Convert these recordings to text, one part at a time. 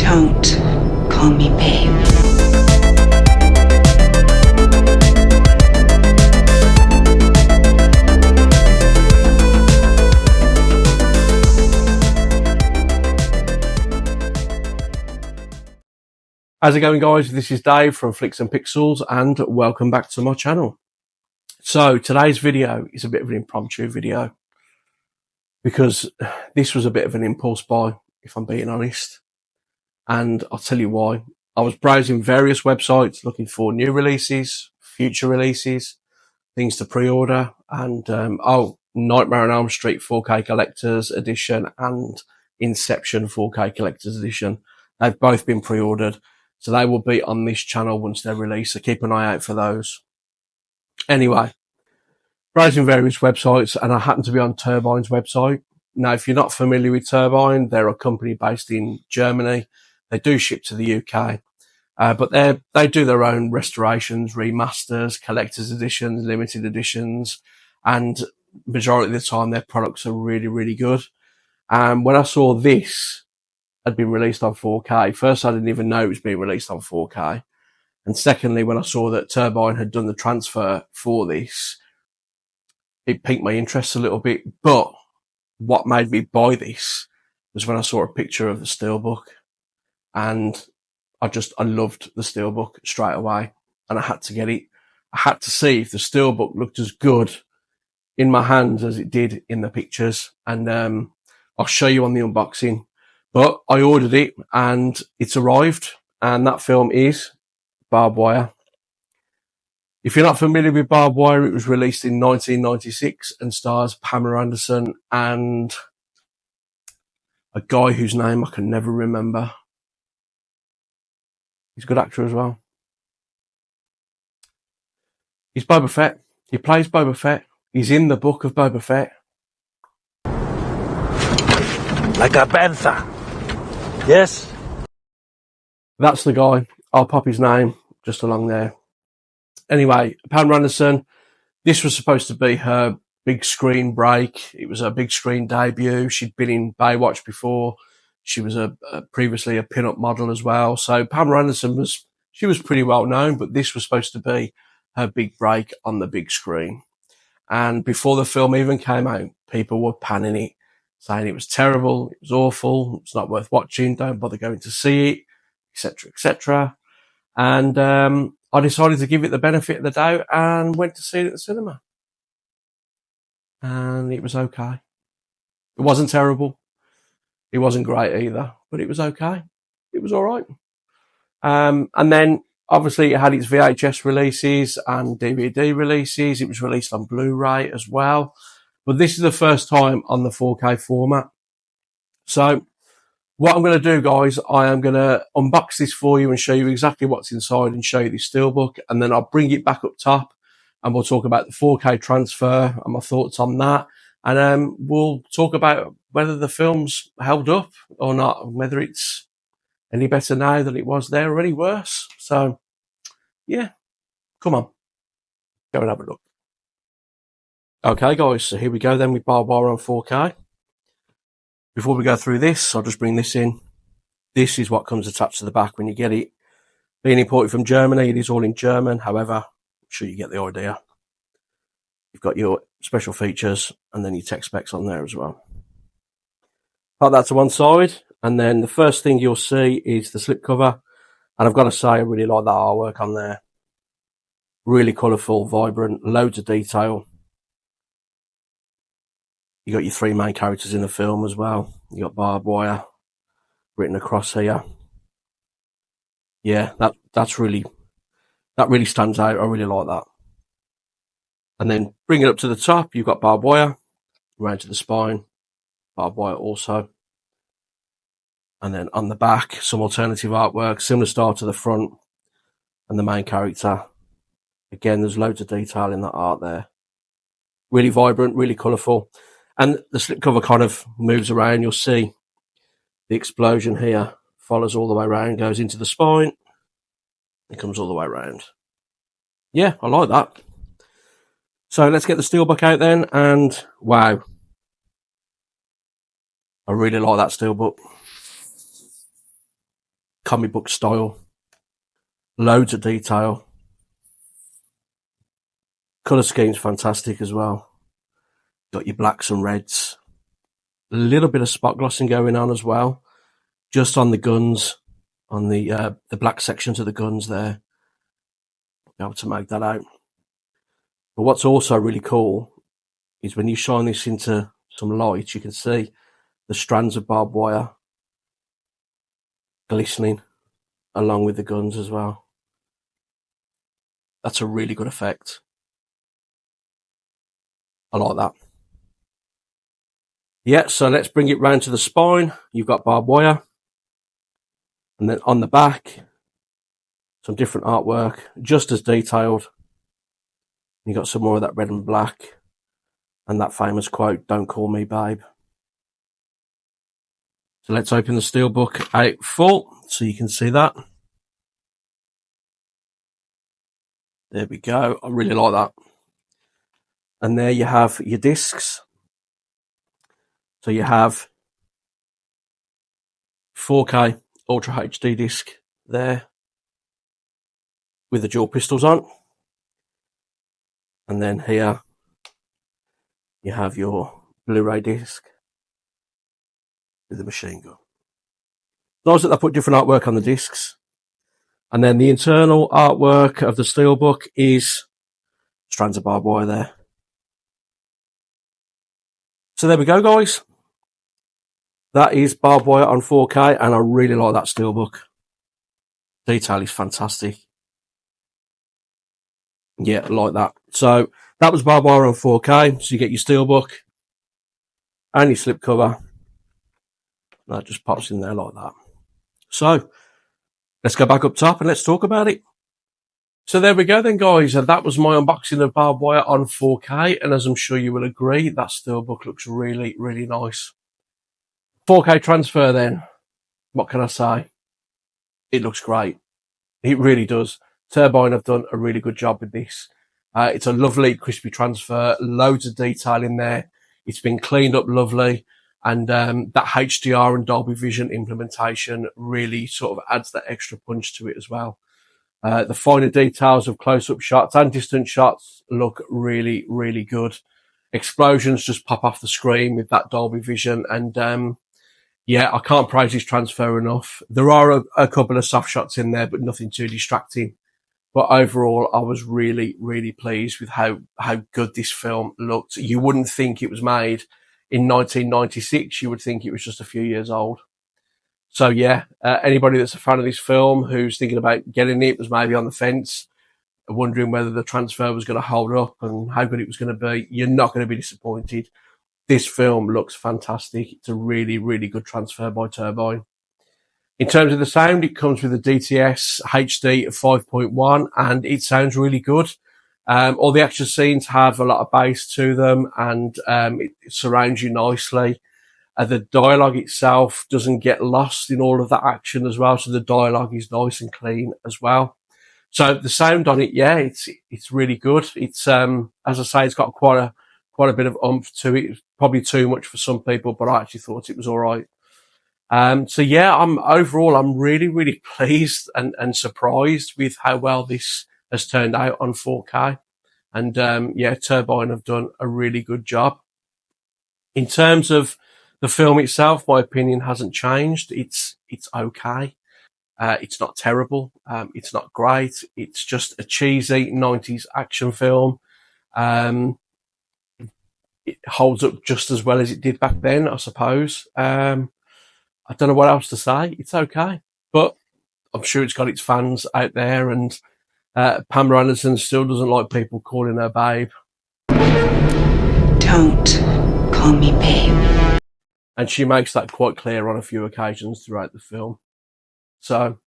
Don't call me babe. How's it going, guys? This is Dave from Flicks and Pixels, and welcome back to my channel. So today's video is a bit of an impromptu video because this was a bit of an impulse buy, if I'm being honest, and I'll tell you why. I was browsing various websites looking for new releases, future releases, things to pre-order, and Nightmare on Elm Street 4K Collector's Edition and Inception 4K Collector's Edition. They've both been pre-ordered. So they will be on this channel once they're released, so keep an eye out for those. Anyway, browsing various websites, and I happen to be on Turbine's website. Now, if you're not familiar with Turbine, they're a company based in Germany. They do ship to the UK, but they do their own restorations, remasters, collector's editions, limited editions, and majority of the time their products are really, really good. When I saw this had been released on 4K. First, I didn't even know it was being released on 4K. And secondly, when I saw that Turbine had done the transfer for this, it piqued my interest a little bit. But what made me buy this was when I saw a picture of the Steelbook. And I loved the Steelbook straight away. And I had to get it. I had to see if the Steelbook looked as good in my hands as it did in the pictures. And I'll show you on the unboxing. But I ordered it and it's arrived, and that film is Barb Wire. If you're not familiar with Barb Wire, it was released in 1996 and stars Pamela Anderson and a guy whose name I can never remember. He's a good actor as well. He's Boba Fett. He plays Boba Fett. He's in the book of Boba Fett. Like a panther. Yes. That's the guy. I'll pop his name just along there. Anyway, Pamela Anderson, this was supposed to be her big screen break. It was her big screen debut. She'd been in Baywatch before. She was previously a pin-up model as well. So Pamela Anderson was pretty well known, but this was supposed to be her big break on the big screen. And before the film even came out, people were panning it, saying it was terrible, it was awful, it's not worth watching, don't bother going to see it, etc., etc. And I decided to give it the benefit of the doubt and went to see it at the cinema. And it was okay. It wasn't terrible. It wasn't great either, but it was okay. It was all right. And then, obviously, it had its VHS releases and DVD releases. It was released on Blu-ray as well. But this is the first time on the 4K format. So what I'm going to do, guys, I am going to unbox this for you and show you exactly what's inside and show you the Steelbook. And then I'll bring it back up top and we'll talk about the 4K transfer and my thoughts on that. And we'll talk about whether the film's held up or not, whether it's any better now than it was there or any worse. So, yeah, come on, go and have a look. Okay, guys, so here we go then with Barb Wire on 4K. Before we go through this, I'll just bring this in. This is what comes attached to the back when you get it. Being imported from Germany, it is all in German. However, I'm sure you get the idea. You've got your special features and then your tech specs on there as well. Put that to one side, and then the first thing you'll see is the slipcover. And I've got to say, I really like that artwork on there. Really colourful, vibrant, loads of detail. You got your three main characters in the film as well. You got Barb Wire written across here. Yeah, that really stands out. I really like that. And then bring it up to the top. You've got Barb Wire around to the spine. Barb Wire also. And then on the back, some alternative artwork, similar style to the front and the main character. Again, there's loads of detail in that art there. Really vibrant, really colourful. And the slipcover kind of moves around. You'll see the explosion here follows all the way around, goes into the spine. It comes all the way around. Yeah, I like that. So let's get the Steelbook out then. And wow, I really like that Steelbook. comic book style. Loads of detail. Colour scheme's fantastic as well. Got your blacks and reds. A little bit of spot glossing going on as well. Just on the guns, on the black sections of the guns there. Be able to make that out. But what's also really cool is when you shine this into some light, you can see the strands of barbed wire glistening along with the guns as well. That's a really good effect. I like that. Yeah, so let's bring it round to the spine. You've got barbed wire. And then on the back, some different artwork, just as detailed. You got some more of that red and black. And that famous quote, "Don't call me babe." So let's open the steelbook out full so you can see that. There we go. I really like that. And there you have your discs. So you have 4K Ultra HD disc there with the dual pistols on. And then here you have your Blu-ray disc with the machine gun. Nice that they put different artwork on the discs. And then the internal artwork of the steelbook is strands of barbed wire there. So there we go, guys. That is barbed wire on 4K, and I really like that steelbook. Detail is fantastic. Yeah, I like that. So that was barbed wire on 4K. So you get your steelbook and your slipcover. That just pops in there like that. So let's go back up top and let's talk about it. So there we go then, guys. And that was my unboxing of barbed wire on 4K. And as I'm sure you will agree, that steelbook looks really, really nice. 4K transfer then. What can I say? It looks great. It really does. Turbine have done a really good job with this. It's a lovely crispy transfer. Loads of detail in there. It's been cleaned up lovely. And that HDR and Dolby Vision implementation really sort of adds that extra punch to it as well. The finer details of close-up shots and distant shots look really, really good. Explosions just pop off the screen with that Dolby Vision. And yeah, I can't praise this transfer enough. There are a couple of soft shots in there, but nothing too distracting. But overall, I was really, really pleased with how good this film looked. You wouldn't think it was made in 1996. You would think it was just a few years old. So yeah, anybody that's a fan of this film who's thinking about getting it, was maybe on the fence, wondering whether the transfer was going to hold up and how good it was going to be, you're not going to be disappointed. This film looks fantastic. It's a really, really good transfer by Turbine. In terms of the sound, it comes with a DTS HD 5.1 and it sounds really good. All the action scenes have a lot of bass to them and it surrounds you nicely. The dialogue itself doesn't get lost in all of that action as well, so the dialogue is nice and clean as well. So the sound on it, yeah, it's really good. It's as I say, it's got quite a bit of oomph to it. It's probably too much for some people, but I actually thought it was all right. So yeah, I'm really, really pleased and surprised with how well this has turned out on 4K. And yeah, Turbine have done a really good job. In terms of the film itself, my opinion hasn't changed. It's okay. It's not terrible. It's not great. It's just a cheesy 90s action film. It holds up just as well as it did back then, I suppose. I don't know what else to say. It's okay. But I'm sure it's got its fans out there, and Pamela Anderson still doesn't like people calling her babe. Don't call me babe. And she makes that quite clear on a few occasions throughout the film. So,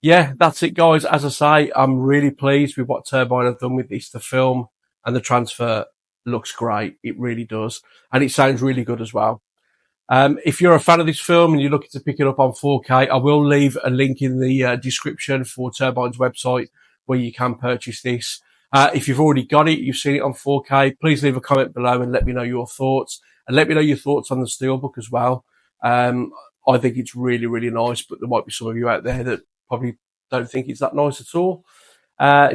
yeah, that's it, guys. As I say, I'm really pleased with what Turbine have done with this. The film and the transfer looks great. It really does. And it sounds really good as well. If you're a fan of this film and you're looking to pick it up on 4K, I will leave a link in the description for Turbine's website where you can purchase this. If you've already got it, you've seen it on 4K, please leave a comment below and let me know your thoughts. And let me know your thoughts on the Steelbook as well. I think it's really, really nice, but there might be some of you out there that probably don't think it's that nice at all.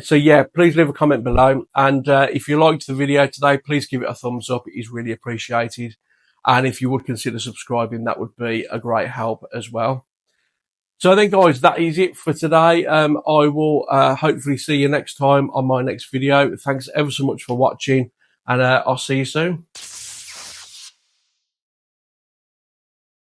So yeah, please leave a comment below. And if you liked the video today, please give it a thumbs up. It is really appreciated. And if you would consider subscribing, that would be a great help as well. So then, guys, that is it for today. I will hopefully see you next time on my next video. Thanks ever so much for watching, and I'll see you soon.